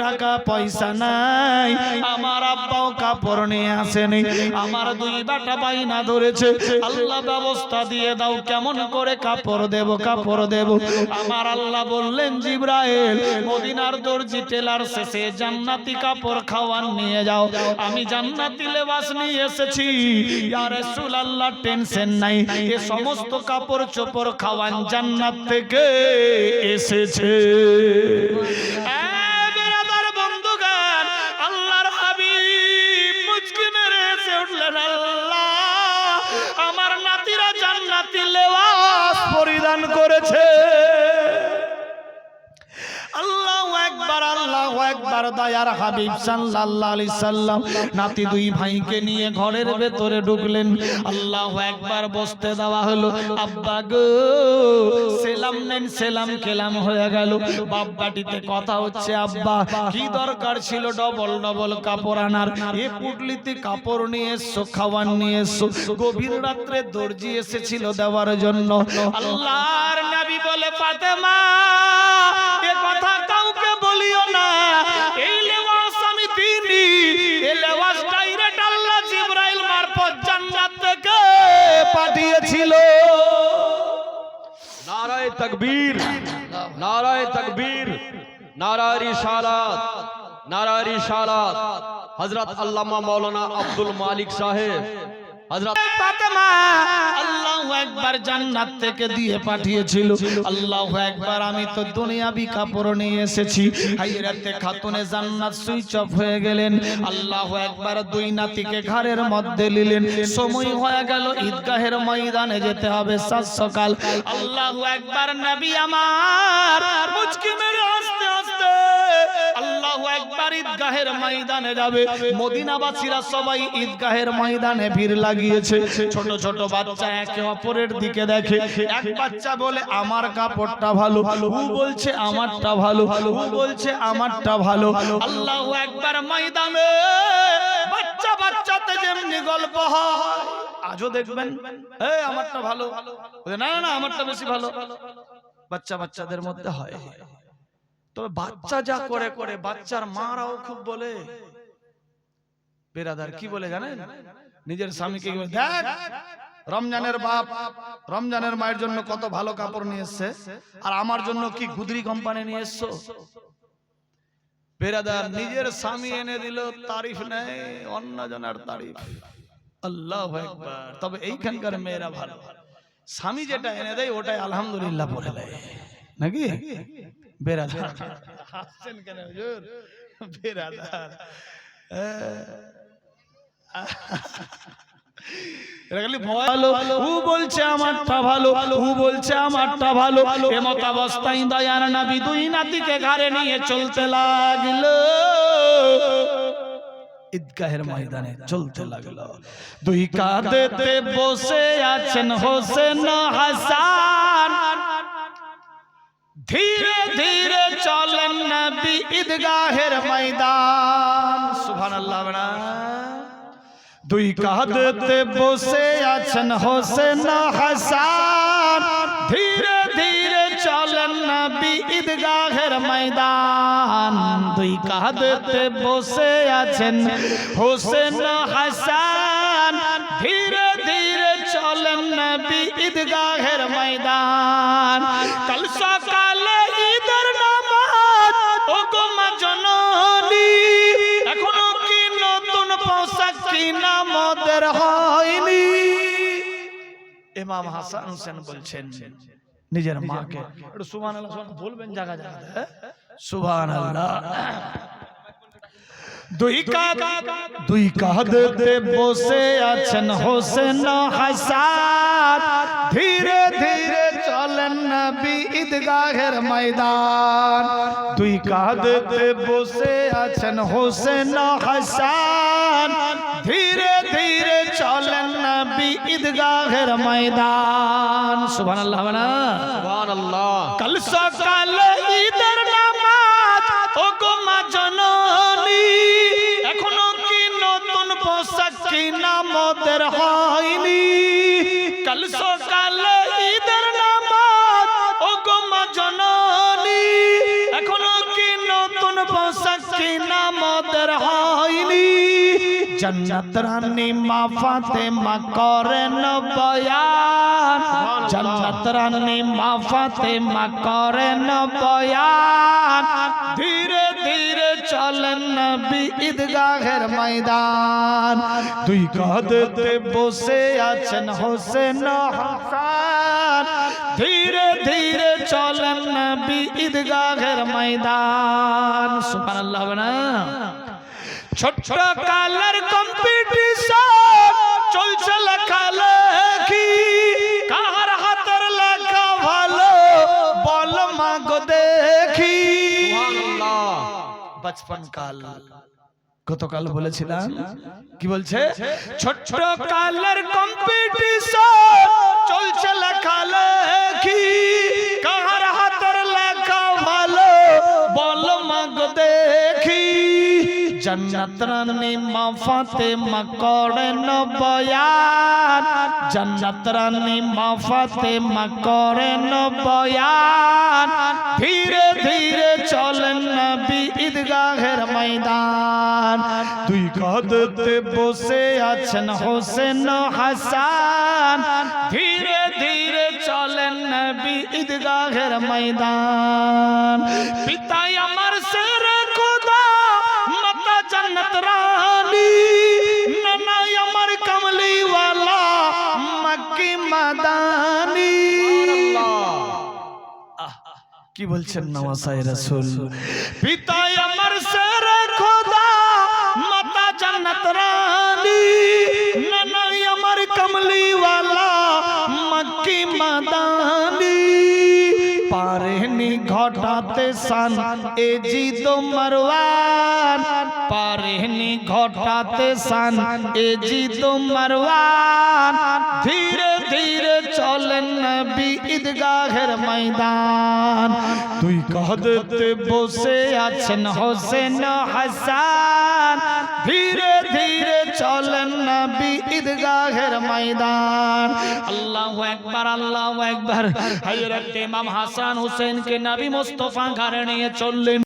টাকা পয়সা নাই, আমার আব্বাও কাপড় নিয়ে আসেনি, আমার দুই বেটা বাইনা ধরেছে, আল্লাহ ব্যবস্থা দিয়ে দাও, কেমন করে কাপড় দেব কাপড় দেব। আমার আল্লাহ বললেন, জিবরাইল মদিনার দর্জি টেলার শেষে জান্নাতি কাপড় খাওয়ান নিয়ে যাও, আমি জান্নাতি লেবাস নিয়ে এসেছি। ইয়া রাসূলুল্লাহ টেনশন নাই, এই সমস্ত কাপড় চোপড় খাওয়ান জান্নাত থেকে এসেছে। আমার নাতিরা জান্নাতি লেবাস পরিধান করেছে। আল্লাহু আকবার, আল্লাহু আকবার। দয়ার হাবিব সাল্লাল্লাহু আলাইহি সাল্লাম নাতি দুই ভাইকে নিয়ে ঘরের ভেতরে ঢুকলেন। আল্লাহু আকবার, বসতে দেওয়া হলো। আব্বা গো সেলাম নেন, সেলাম কেলাম হয়ে গেল। বাপ বাটিতে কথা হচ্ছে, আব্বা কি দরকার ছিল ডবল ডবল কাপড় আনার, এ পুটলিতে কাপড় নিয়ে এসো, খাওয়ান নিয়ে এসো। গভীর রাত্রে দর্জি এসেছিল দেওয়ার জন্য। আল্লাহর নবী বলে, ফাতেমা এ কথা কাউকে বলিও না, এই লেবাস আমি দিইনি, এই লেবাস ডাইরেক্ট আল্লাহ জিবরাইল মারফত জান্নাত থেকে পাঠিয়েছিল। নারায়ে তাকবীর, নারায়ে তাকবীর, নারায়ে রিসালাত, নারায়ে রিসালাত। হযরত আল্লামা মাওলানা আব্দুল মালিক সাহেব, হযরত ফাতেমা আল্লাহু আকবার জান্নাত থেকে দিয়ে পাঠিয়েছিল। আল্লাহু আকবার, আমি তো দুনিয়াবি কাপড় নিয়ে এসেছি। হাইরাতে খাতুনে জান্নাত সুইচ অফ হয়ে গেলেন। আল্লাহু আকবার, দুই নাতিকে ঘরের মধ্যে নিলেন। সময় হয়ে গেল ঈদগাহের ময়দানে যেতে হবে সাত সকাল। আল্লাহু আকবার, নবী আমার মুচকি মেরে আস্তে আস্তে আল্লাহু আকবার ঈদগাহের ময়দানে যাবে। মদিনাবাসীরা সবাই ঈদগাহের ময়দানে ভিড় লাগিয়েছে। ছোট ছোট বাচ্চা একে অপরের দিকে দেখে। এক বাচ্চা বলে আমার কাপড়টা ভালো, ও বলছে আমারটা ভালো, ও বলছে আমারটা ভালো। আল্লাহু আকবার, ময়দানে বাচ্চা বাচ্চাতে যেমনি গল্প হয় আজও দেখবেন, এই আমারটা ভালো, না না আমারটা বেশি ভালো, বাচ্চা বাচ্চাদের মধ্যে হয়। তবে বাচ্চা যা করে করে বাচ্চার মারাও খুব বলে। বেরাদার কি বলে জানেন, নিজের স্বামীকে দেখ রমজানের বাপ রমজানের মায়ের জন্য কত ভালো কাপড় নিয়ে এসছে, আর আমার জন্য কি গুদরি কোম্পানি নিয়ে এসছো। বেরাদার নিজের স্বামী এনে দিল তারিফ নেই, অন্যজনের তারিফ। আল্লাহু আকবার। তবে এইখানকার মেয়েরা ভালো, স্বামী যেটা এনে দেয় ওটাই আলহামদুলিল্লাহ বলে দেয়, নাকি বেরাদার? হাসছেন কেন হুজুর? বেরাদার বলছে আমারটা ভালো, ও বলছে আমারটা ভালো। এমত অবস্থায় দয়ার নবী দুই নাতিকে ঘাড়ে নিয়ে চলতে লাগলো। ঈদগাহের ময়দানে চলতে লাগলো। দুই কাঁধেতে বসে আছেন হোসেন হাসান, ধীরে ধীরে চলেন নবী ঈদগাহের ময়দান। সুবহানাল্লাহ। বড়া দুই কাঁধেতে বসে আছেন হোসেন হাসান, ধীরে ধীরে চলেন নবী ঈদগাহের ময়দান। দুই কাঁধেতে বসে আছেন হোসেন হাসান, ধীরে ধীরে চলেন নবী ঈদগাহের ময়দান। কাল সকালে ঈদের নামাজ, ও গো মা জননী, এখনো কি নতুন পোশাক কিনা মোদের হয়নি? ইমাম হাসান হোসেন বলছেন নিজের মাকে, একটু সুবহানাল্লাহ বলবেন জায়গা জায়গা, সুবহানাল্লাহ। দুই কাঁধেতে বসে আছেন হোসেন হাসান, ধীরে ধীরে চলেন নবী ঈদগাহের ময়দান। দুই কাঁধেতে বসে আছেন হোসেন হাসান, ধীরে ধীরে চলেন নবী ঈদগাহের ময়দান। সুবহানাল্লাহ। সুবহানাল্লাহ। কাল সকালে ঈদের নামাজ, ও গো মা জননী, এখনো কি নতুন পোশাক কিনা মোদের হয়নি? কাল সকালে ঈদের নামাজ, ও গো মা জননী, এখনো কি নতুন পোশাক সাকিনা মদের হয়নি জান্নাত রানী মা ফাতেমা করেন বয়ান জান্নাত রানী মা ফাতেমা করেন বয়ান ধীরে ধীরে চলেন নবী ঈদগাহের ময়দান দুই কাঁধে বসে আছেন হোসেন হাসান ধীরে ধীরে চলেন নবী ঈদগাহের ময়দান সুবহানাল্লাহ হবে না ছোট কালের কম্পিটিশন চলছে লেখালেখি কার হাতের লেখা ভালো বল মাগো দেখি সুবহানাল্লাহ। বচপন কাল গতকাল বলেছিলাম কি বলছে ছোট কালের কম্পিটিশন চলছে লেখালেখি কার হাতের লেখা ভালো বল মাগো দেখি জান্নাত রানী মা ফাতেমা করেন বয়ান জান্নাত রানী মা ফাতেমা করেন বয়ান ধীরে ধীরে চলেন নবী ঈদগাহের ময়দান দুই কাঁধে বসে আছেন হোসেন হাসান ধীরে ধীরে চলেন নবী ঈদগাহের ময়দান পিতাই আমার সেরে খোদা মাতা জান্নাত রানী নানাই আমার কমলি ওয়ালা মক্কি মাদানী কি বলছেন নওয়াসায়ে রাসূল পিতাই আমার সেরে খোদা মাতা জান্নাত রানী নানাই আমার কমলি ওয়ালা মক্কি মাদানী পারেনি ঘটাতে সান এ জিদ মারওয়ান পারেনি ঘটাতে সান এ জিদ মারওয়ান ধীরে ধীরে চলেন নবী ঈদগাহের ময়দান দুই কাঁধে বসে আছেন হোসেন হাসান ধীরে ধীরে চলেন নবী ঈদগাহের ময়দান আল্লাহু আকবার হযরত ইমাম হাসান হুসেন কে নবী মুস্তাফা ঘরে নিয়ে চললেন